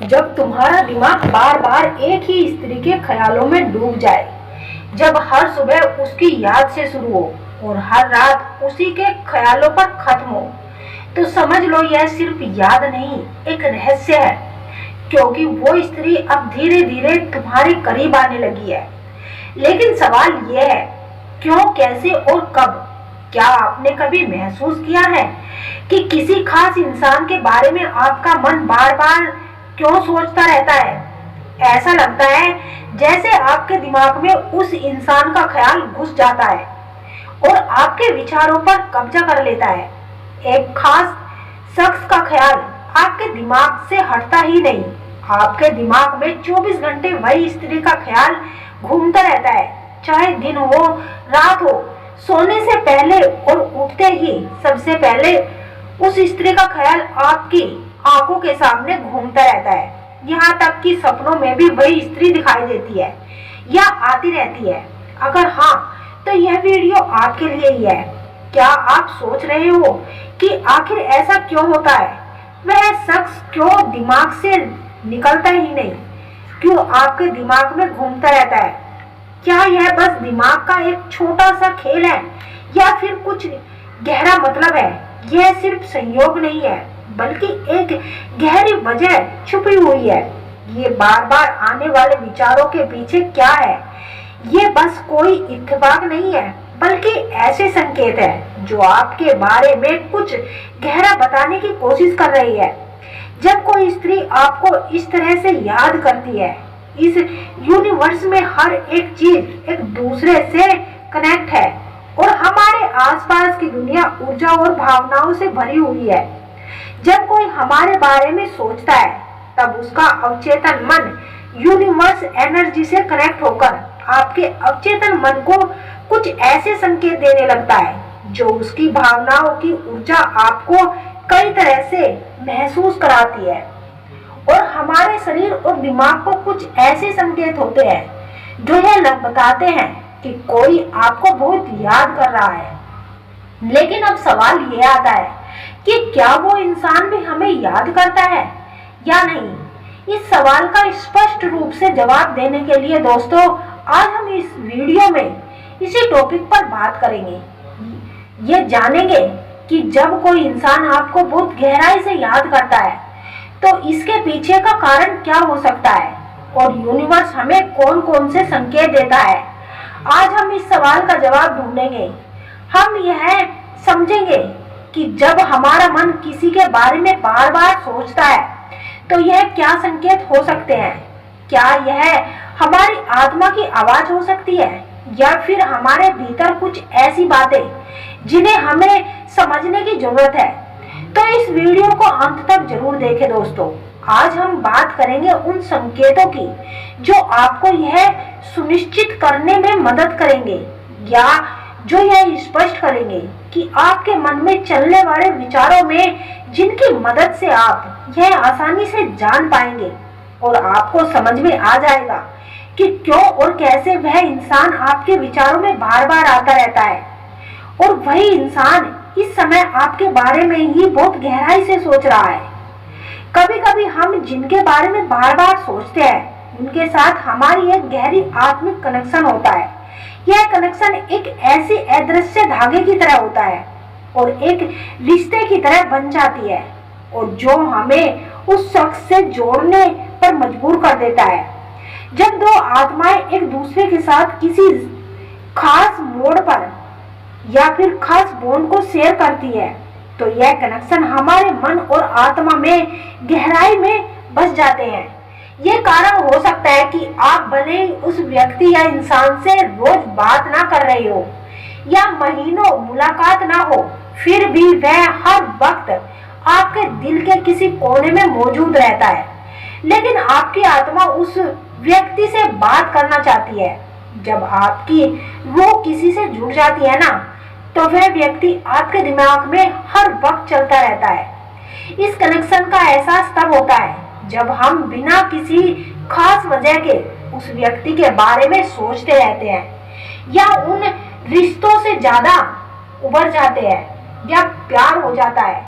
जब तुम्हारा दिमाग बार बार एक ही स्त्री के ख्यालों में डूब जाए, जब हर सुबह उसकी याद से शुरू हो और हर रात उसी के ख्यालों पर खत्म हो, तो समझ लो यह सिर्फ याद नहीं, एक रहस्य है। क्योंकि वो स्त्री अब धीरे धीरे तुम्हारे करीब आने लगी है। लेकिन सवाल यह है, क्यों, कैसे और कब? क्या आपने कभी महसूस किया है कि किसी खास इंसान के बारे में आपका मन बार बार क्यों सोचता रहता है? ऐसा लगता है जैसे आपके दिमाग में उस इंसान का ख्याल घुस जाता है और आपके विचारों पर कब्जा कर लेता है। एक खास शख्स का ख्याल आपके दिमाग से हटता ही नहीं। आपके दिमाग में 24 घंटे वही स्त्री का ख्याल घूमता रहता है, चाहे दिन हो, रात हो। सोने से पहले और उठते ही सबसे पहले उस स्त्री का ख्याल आपकी आंखों के सामने घूमता रहता है। यहाँ तक कि सपनों में भी वही स्त्री दिखाई देती है या आती रहती है। अगर हाँ, तो यह वीडियो आपके लिए ही है। क्या आप सोच रहे हो कि आखिर ऐसा क्यों होता है? वह शख्स क्यों दिमाग से निकलता ही नहीं? क्यों आपके दिमाग में घूमता रहता है? क्या यह बस दिमाग का एक छोटा सा खेल है या फिर कुछ गहरा मतलब है? यह सिर्फ संयोग नहीं है, बल्कि एक गहरी वजह छुपी हुई है। ये बार बार आने वाले विचारों के पीछे क्या है? ये बस कोई इत्तेफाक नहीं है, बल्कि ऐसे संकेत है जो आपके बारे में कुछ गहरा बताने की कोशिश कर रही है। जब कोई स्त्री आपको इस तरह से याद करती है, इस यूनिवर्स में हर एक चीज एक दूसरे से कनेक्ट है और हमारे आसपास की दुनिया ऊर्जा और भावनाओं से भरी हुई है। जब कोई हमारे बारे में सोचता है, तब उसका अवचेतन मन यूनिवर्स एनर्जी से कनेक्ट होकर आपके अवचेतन मन को कुछ ऐसे संकेत देने लगता है जो उसकी भावनाओं की ऊर्जा आपको कई तरह से महसूस कराती है। और हमारे शरीर और दिमाग को कुछ ऐसे संकेत होते हैं जो यह बताते हैं कि कोई आपको बहुत याद कर रहा है। लेकिन अब सवाल ये आता है कि क्या वो इंसान भी हमें याद करता है या नहीं? इस सवाल का स्पष्ट रूप से जवाब देने के लिए दोस्तों, आज हम इस वीडियो में इसी टॉपिक पर बात करेंगे। ये जानेंगे कि जब कोई इंसान आपको बहुत गहराई से याद करता है, तो इसके पीछे का कारण क्या हो सकता है और यूनिवर्स हमें कौन कौन से संकेत देता है। आज हम इस सवाल का जवाब ढूंढेंगे। हम यह समझेंगे कि जब हमारा मन किसी के बारे में बार बार सोचता है, तो यह क्या संकेत हो सकते हैं। क्या यह हमारी आत्मा की आवाज हो सकती है या फिर हमारे भीतर कुछ ऐसी बातें जिन्हें हमें समझने की जरूरत है? तो इस वीडियो को अंत तक जरूर देखें दोस्तों। आज हम बात करेंगे उन संकेतों की जो आपको यह सुनिश्चित करने में मदद करेंगे या जो यह स्पष्ट करेंगे कि आपके मन में चलने वाले विचारों में, जिनकी मदद से आप यह आसानी से जान पाएंगे और आपको समझ में आ जाएगा कि क्यों और कैसे वह इंसान आपके विचारों में बार बार आता रहता है और वही इंसान इस समय आपके बारे में ही बहुत गहराई से सोच रहा है। कभी कभी हम जिनके बारे में बार बार सोचते हैं, उनके साथ हमारी एक गहरी आत्मिक कनेक्शन होता है। यह कनेक्शन एक ऐसे अदृश्य धागे की तरह होता है और एक रिश्ते की तरह बन जाती है, और जो हमें उस शख्स से जोड़ने पर मजबूर कर देता है। जब दो आत्माएं एक दूसरे के साथ किसी खास मोड़ पर या फिर खास बॉन्ड को शेयर करती है, तो यह कनेक्शन हमारे मन और आत्मा में गहराई में बस जाते हैं। ये कारण हो सकता है कि आप भले उस व्यक्ति या इंसान से रोज बात ना कर रहे हो या महीनों मुलाकात ना हो, फिर भी वह हर वक्त आपके दिल के किसी कोने में मौजूद रहता है। लेकिन आपकी आत्मा उस व्यक्ति से बात करना चाहती है। जब आपकी रूह किसी से जुड़ जाती है ना, तो वह व्यक्ति आपके दिमाग में हर वक्त चलता रहता है। इस कनेक्शन का एहसास तब होता है जब हम बिना किसी खास वजह के उस व्यक्ति के बारे में सोचते रहते हैं या उन रिश्तों से ज्यादा उभर जाते हैं या प्यार हो जाता है।